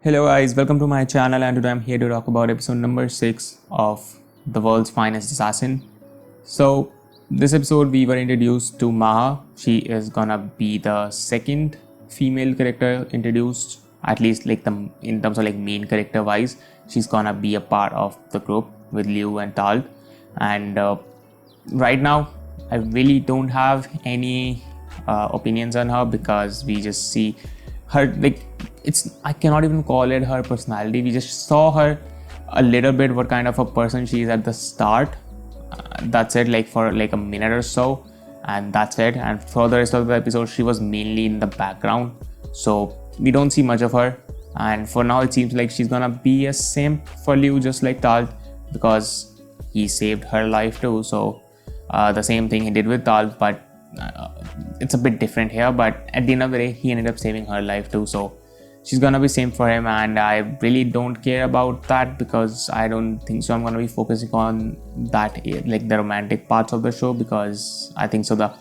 Hello guys, welcome to my channel and today I'm here to talk about episode number 6 of The World's Finest Assassin. So this episode we were introduced to Maha. She is gonna be the second female character introduced, at least like in terms of like main character wise. She's gonna be a part of the group with Liu and Tal. And right now I really don't have any opinions on her because we just see her like I cannot even call it her personality. We just saw her a little bit what kind of a person she is at the start. That's it, like for like a minute or so, and that's it. And for the rest of the episode, she was mainly in the background, so we don't see much of her. And for now, it seems like she's gonna be a simp for Liu, just like Tal, because he saved her life too. So the same thing he did with Tal, but it's a bit different here. But at the end of the day, he ended up saving her life too. So she's gonna be same for him, and I really don't care about that because I don't think so I'm gonna be focusing on that, like the romantic parts of the show, because I think so the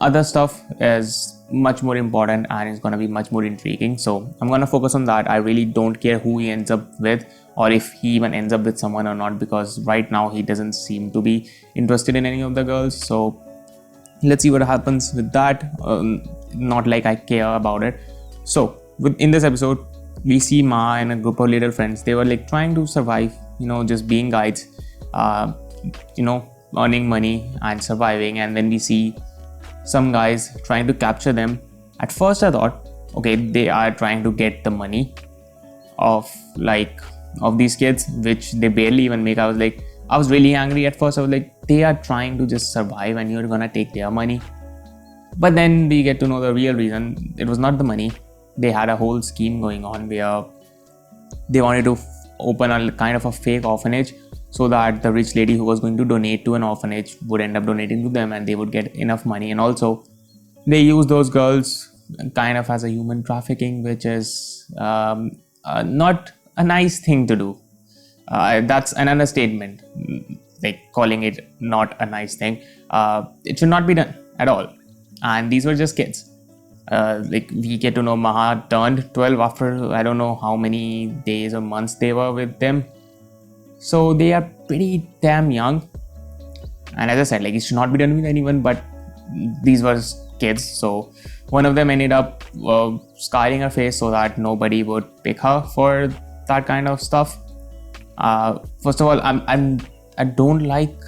other stuff is much more important and it's gonna be much more intriguing. So I'm gonna focus on that. I really don't care who he ends up with or if he even ends up with someone or not, because right now he doesn't seem to be interested in any of the girls. So let's see what happens with that. Not like I care about it. So in this episode, we see Ma and a group of little friends. They were like trying to survive, just being guides, earning money and surviving. And then we see some guys trying to capture them. At first I thought, okay, they are trying to get the money of these kids, which they barely even make. I was really angry at first. I was like, they are trying to just survive and you're gonna take their money. But then we get to know the real reason. It was not the money. They had a whole scheme going on where they wanted to open a kind of a fake orphanage so that the rich lady who was going to donate to an orphanage would end up donating to them and they would get enough money. And also they use those girls kind of as a human trafficking, which is not a nice thing to do. That's an understatement, like calling it not a nice thing. It should not be done at all. And these were just kids. We get to know Maha turned 12 after I don't know how many days or months they were with them. So they are pretty damn young. And as I said, it should not be done with anyone, but these were kids. So one of them ended up scarring her face so that nobody would pick her for that kind of stuff. First of all, I don't like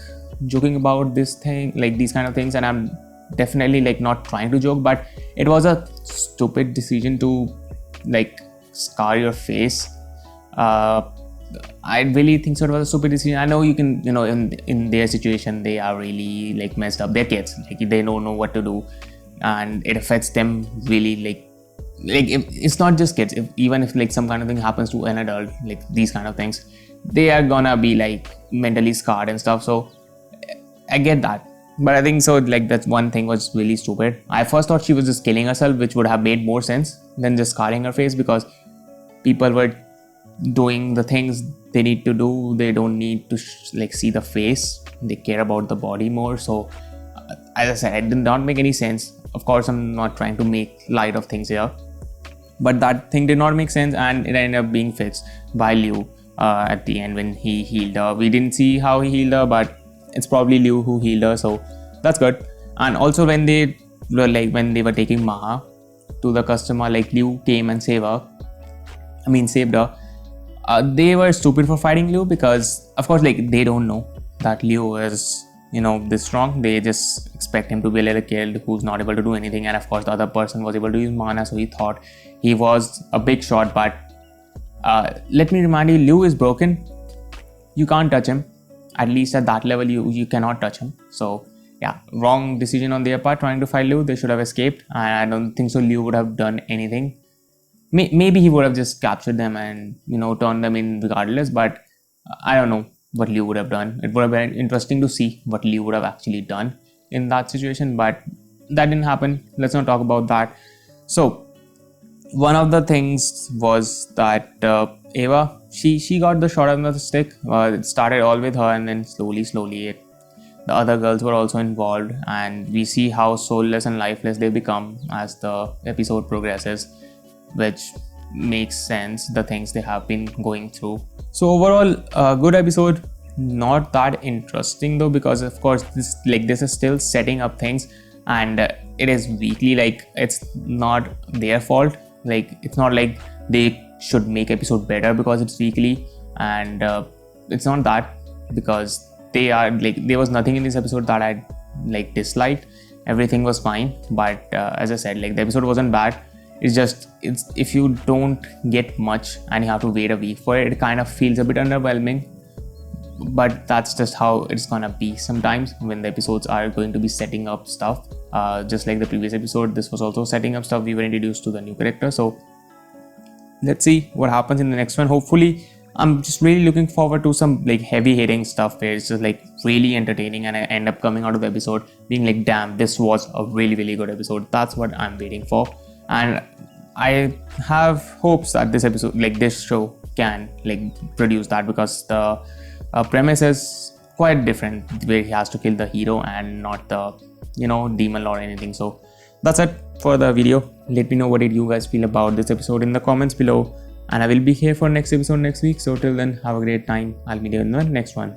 joking about this thing, like these kind of things, and I'm definitely not trying to joke, but it was a stupid decision to scar your face. I really think so it was a stupid decision. I know you can, in their situation they are really messed up. They're kids, they don't know what to do, and it affects them really. It's not just kids. Even if some kind of thing happens to an adult, these kind of things, they are gonna be mentally scarred and stuff. So I get that. But I think so that one thing was really stupid. I first thought she was just killing herself, which would have made more sense than just scarring her face, because people were doing the things they need to do. They don't need to see the face. They care about the body more. So as I said, it did not make any sense. Of course, I'm not trying to make light of things here, but that thing did not make sense, and it ended up being fixed by Liu at the end when he healed her. We didn't see how he healed her, but it's probably Liu who healed her, so that's good. And also when they were taking Maha to the customer, Liu came and saved her. They were stupid for fighting Liu, because of course they don't know that Liu is this strong. They just expect him to be a little kid who's not able to do anything. And of course the other person was able to use mana, so he thought he was a big shot. But let me remind you, Liu is broken. You can't touch him. At least at that level you cannot touch him. So yeah, wrong decision on their part trying to fight Liu. They should have escaped, and I don't think so Liu would have done anything. Maybe he would have just captured them and turned them in regardless, but I don't know what Liu would have done. It would have been interesting to see what Liu would have actually done in that situation, but that didn't happen. Let's not talk about that. So one of the things was that Ava, she got the short end of the stick. It started all with her, and then slowly the other girls were also involved, and we see how soulless and lifeless they become as the episode progresses, which makes sense, the things they have been going through. So overall, a good episode. Not that interesting though, because of course this is still setting up things, and it is weekly. Like, it's not their fault. Like, it's not like they should make episode better because it's weekly, and it's not that, because they are like, there was nothing in this episode that I like disliked. Everything was fine, but as I said, like, the episode wasn't bad. It's if you don't get much and you have to wait a week for it, it kind of feels a bit underwhelming. But that's just how it's gonna be sometimes when the episodes are going to be setting up stuff. Just like the previous episode, this was also setting up stuff. We were introduced to the new character, so let's see what happens in the next one. Hopefully, I'm just really looking forward to some like heavy hitting stuff where it's just like really entertaining, and I end up coming out of the episode being like, damn, this was a really good episode. That's what I'm waiting for, and I have hopes that this episode, like this show, can like produce that, because the premise is quite different, where he has to kill the hero and not the demon or anything. So that's it for the video. Let me know what did you guys feel about this episode in the comments below, and I will be here for next episode next week. So till then, have a great time. I'll meet you in the next one.